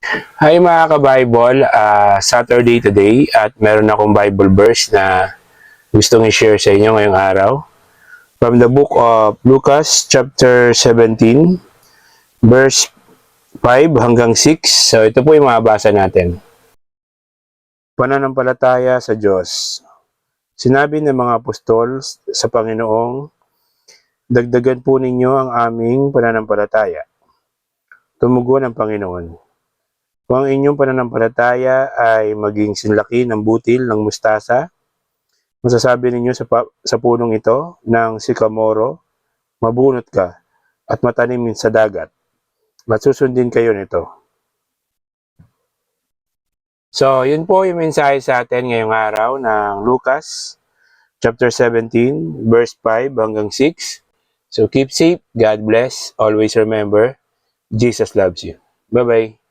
Hi mga ka-Bible, Saturday today at meron akong Bible verse na gustong i-share sa inyo ngayong araw. From the book of Lucas chapter 17, verse 5 hanggang 6. So ito po yung mababasa natin. Pananampalataya sa Diyos. Sinabi ng mga apostol sa Panginoong, dagdagan po ninyo ang aming pananampalataya. Tumugon ang Panginoon. Kung ang inyong pananampalataya ay maging sinlaki ng butil ng mustasa, masasabi ninyo sa punong ito ng sikamoro, mabunot ka at matanim sa dagat, at susundin kayo nito. So, yun po yung mensahe sa atin ngayong araw ng Lucas chapter 17, verse 5 hanggang 6. So, keep safe, God bless, always remember, Jesus loves you. Bye-bye.